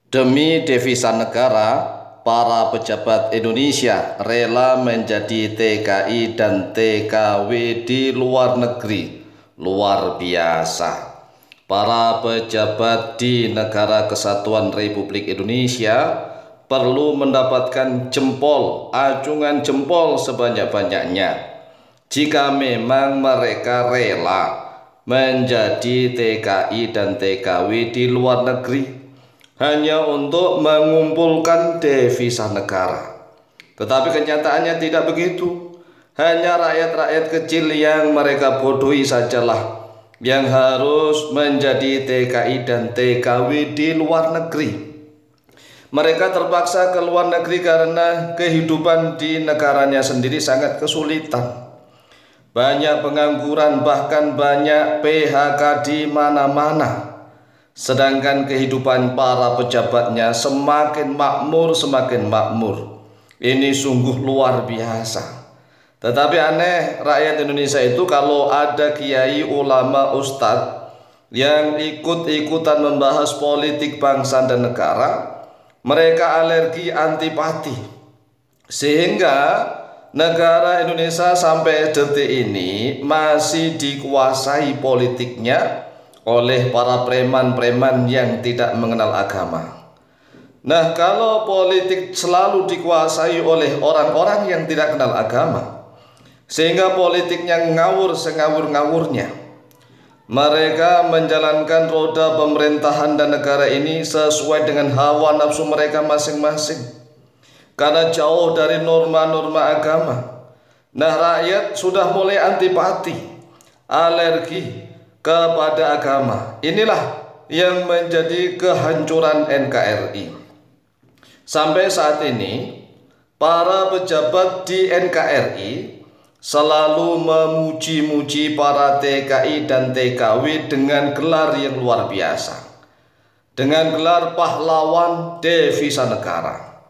Demi devisa negara, para pejabat Indonesia rela menjadi TKI dan TKW di luar negeri. Luar biasa. Para pejabat di Negara Kesatuan Republik Indonesia perlu mendapatkan jempol, acungan jempol sebanyak-banyaknya jika memang mereka rela menjadi TKI dan TKW di luar negeri hanya untuk mengumpulkan devisa negara. Tetapi kenyataannya tidak begitu. Hanya rakyat-rakyat kecil yang mereka bodohi sajalah yang harus menjadi TKI dan TKW di luar negeri. Mereka terpaksa ke luar negeri karena kehidupan di negaranya sendiri sangat kesulitan. Banyak pengangguran, bahkan banyak PHK di mana-mana. Sedangkan kehidupan para pejabatnya semakin makmur, semakin makmur. Ini sungguh luar biasa. Tetapi aneh, rakyat Indonesia itu kalau ada kiai, ulama, ustadz yang ikut-ikutan membahas politik bangsa dan negara, mereka alergi, antipati. Sehingga negara Indonesia sampai detik ini masih dikuasai politiknya oleh para preman-preman yang tidak mengenal agama. Nah, kalau politik selalu dikuasai oleh orang-orang yang tidak kenal agama, sehingga politiknya ngawur sengawur-ngawurnya, mereka menjalankan roda pemerintahan dan negara ini sesuai dengan hawa nafsu mereka masing-masing, karena jauh dari norma-norma agama. Nah, rakyat sudah mulai antipati, alergi kepada agama. Inilah yang menjadi kehancuran NKRI. Sampai saat ini para pejabat di NKRI selalu memuji-muji para TKI dan TKW dengan gelar yang luar biasa, dengan gelar pahlawan devisa negara.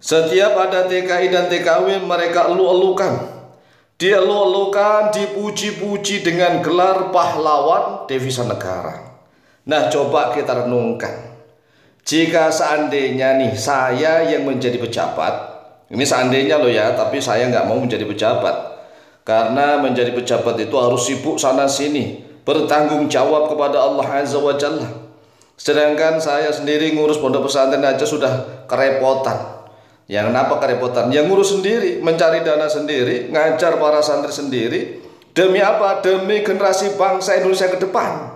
Setiap ada TKI dan TKW mereka elu-elukan, dielu-elukan, dipuji-puji dengan gelar pahlawan devisa negara. Nah, coba kita renungkan. Jika seandainya nih saya yang menjadi pejabat, ini seandainya loh ya, tapi saya nggak mau menjadi pejabat. Karena menjadi pejabat itu harus sibuk sana sini, bertanggung jawab kepada Allah Azza wa Jalla. Sedangkan saya sendiri ngurus pondok pesantren aja sudah kerepotan. Yang kenapa kerepotan? Yang ngurus sendiri, mencari dana sendiri, ngajar para santri sendiri. Demi apa? Demi generasi bangsa Indonesia ke depan.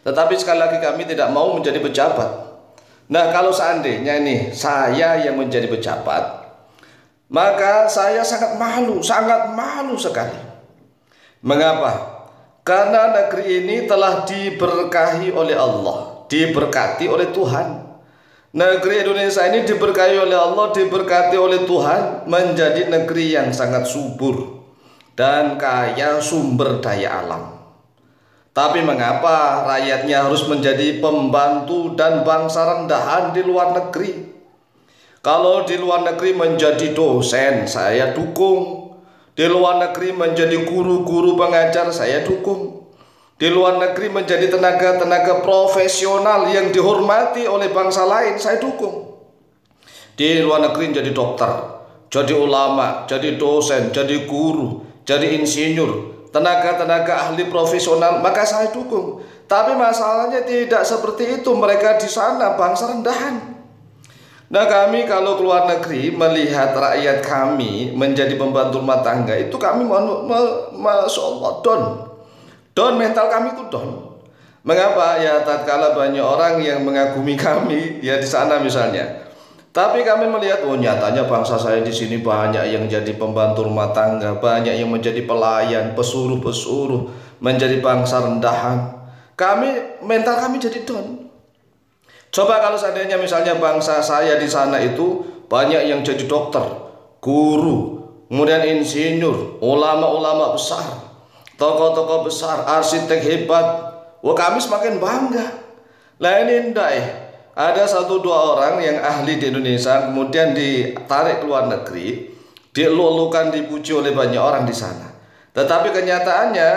Tetapi sekali lagi kami tidak mau menjadi pejabat. Nah, kalau seandainya nih saya yang menjadi pejabat, maka saya sangat malu sekali. Mengapa? Karena negeri ini telah diberkahi oleh Allah, diberkati oleh Tuhan. Negeri Indonesia ini diberkahi oleh Allah, diberkati oleh Tuhan, menjadi negeri yang sangat subur dan kaya sumber daya alam. Tapi mengapa rakyatnya harus menjadi pembantu dan bangsa rendahan di luar negeri? Kalau di luar negeri menjadi dosen, saya dukung. Di luar negeri menjadi guru-guru pengajar, saya dukung. Di luar negeri menjadi tenaga-tenaga profesional yang dihormati oleh bangsa lain, saya dukung. Di luar negeri jadi dokter, jadi ulama, jadi dosen, jadi guru, jadi insinyur, tenaga-tenaga ahli profesional, maka saya dukung. Tapi masalahnya tidak seperti itu, mereka di sana bangsa rendahan. Nah, kami kalau keluar negeri melihat rakyat kami menjadi pembantu rumah tangga, itu kami Masya Allah, down mental kami itu down. Mengapa? Ya tatkala banyak orang yang mengagumi kami ya di sana misalnya. Tapi kami melihat, oh nyatanya bangsa saya di sini banyak yang jadi pembantu rumah tangga, banyak yang menjadi pelayan, pesuruh-pesuruh, menjadi bangsa rendahan. Mental kami jadi down. Coba kalau seandainya misalnya bangsa saya di sana itu banyak yang jadi dokter, guru, kemudian insinyur, ulama-ulama besar, tokoh-tokoh besar, arsitek hebat. Wah, kami semakin bangga. Lah ini enggak ya. Ada 1-2 orang yang ahli di Indonesia kemudian ditarik ke luar negeri, dielu-elukan, dipuji oleh banyak orang di sana. Tetapi kenyataannya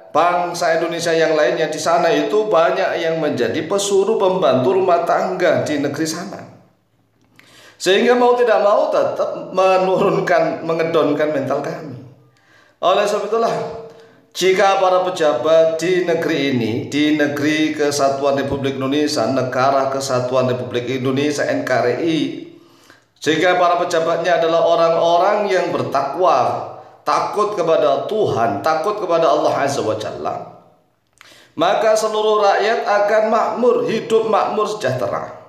bangsa Indonesia yang lainnya di sana itu banyak yang menjadi pesuruh pembantu rumah tangga di negeri sana. Sehingga mau tidak mau tetap mengedonkan mental kami. Oleh sebab itulah, jika para pejabat di negeri ini, di negeri Kesatuan Republik Indonesia, Negara Kesatuan Republik Indonesia NKRI, jika para pejabatnya adalah orang-orang yang bertakwa, takut kepada Tuhan, takut kepada Allah Azza wa Jalla, maka seluruh rakyat akan makmur, hidup makmur sejahtera.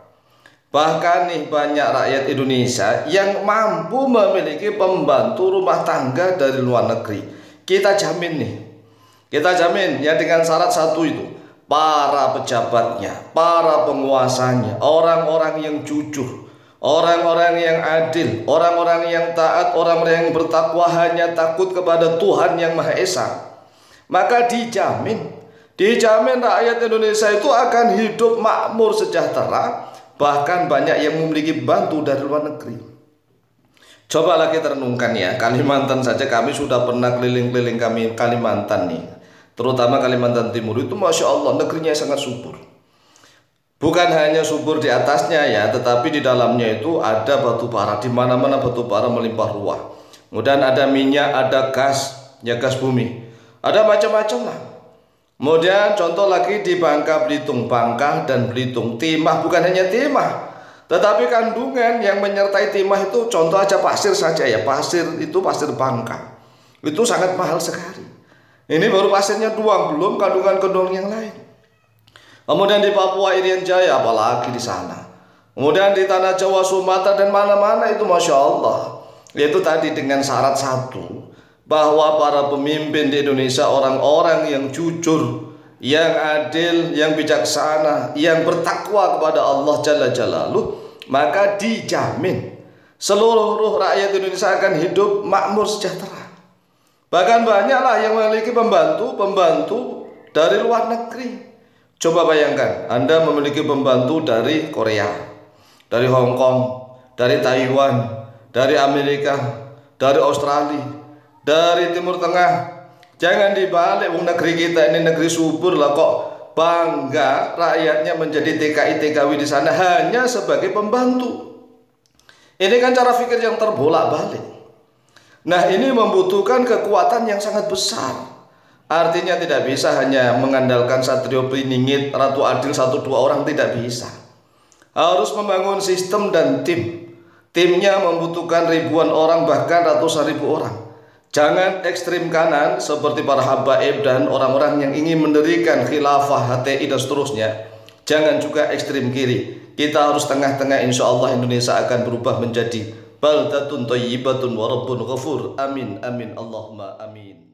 Bahkan nih, banyak rakyat Indonesia yang mampu memiliki pembantu rumah tangga dari luar negeri. Kita jamin nih, kita jamin ya, dengan syarat satu itu, para pejabatnya, para penguasanya, orang-orang yang jujur, orang-orang yang adil, orang-orang yang taat, orang-orang yang bertakwa, hanya takut kepada Tuhan yang Maha Esa, maka dijamin rakyat Indonesia itu akan hidup makmur sejahtera. Bahkan banyak yang memiliki bantu dari luar negeri. Cobalah kita renungkan ya, Kalimantan saja kami sudah pernah keliling-keliling Kalimantan nih, terutama Kalimantan Timur itu Masya Allah negerinya sangat subur. Bukan hanya subur di atasnya ya, tetapi di dalamnya itu ada batu bara, di mana-mana batu bara melimpah ruah. Kemudian ada minyak, ada gas, ya gas bumi, ada macam-macam lah. Kemudian contoh lagi di Bangka Belitung, Bangka dan Belitung, timah, bukan hanya timah, tetapi kandungan yang menyertai timah itu, contoh aja pasir saja ya, pasir itu pasir Bangka, itu sangat mahal sekali. Ini baru pasirnya doang, belum kandungan-kandungan yang lain. Kemudian di Papua Irian Jaya, apalagi di sana. Kemudian di tanah Jawa, Sumatera dan mana-mana itu Masya Allah. Yaitu tadi dengan syarat satu, bahwa para pemimpin di Indonesia orang-orang yang jujur, yang adil, yang bijaksana, yang bertakwa kepada Allah Jalla Jalaluh, maka dijamin seluruh rakyat Indonesia akan hidup makmur sejahtera. Bahkan banyaklah yang memiliki pembantu dari luar negeri. Coba bayangkan, Anda memiliki pembantu dari Korea, dari Hong Kong, dari Taiwan, dari Amerika, dari Australia, dari Timur Tengah. Jangan dibalik, negeri kita ini negeri subur lah, kok bangga rakyatnya menjadi TKI TKW di sana hanya sebagai pembantu. Ini kan cara pikir yang terbolak-balik. Nah, ini membutuhkan kekuatan yang sangat besar. Artinya tidak bisa hanya mengandalkan Satrio Piningit, Ratu Adil, 1-2 orang, tidak bisa. Harus membangun sistem dan tim. Timnya membutuhkan ribuan orang, bahkan ratusan ribu orang. Jangan ekstrim kanan seperti para habaib dan orang-orang yang ingin mendirikan khilafah, HTI dan seterusnya. Jangan juga ekstrim kiri. Kita harus tengah-tengah, insya Allah Indonesia akan berubah menjadi baldatun thayyibatun wa rabbun ghafur. Amin, amin, Allahumma amin.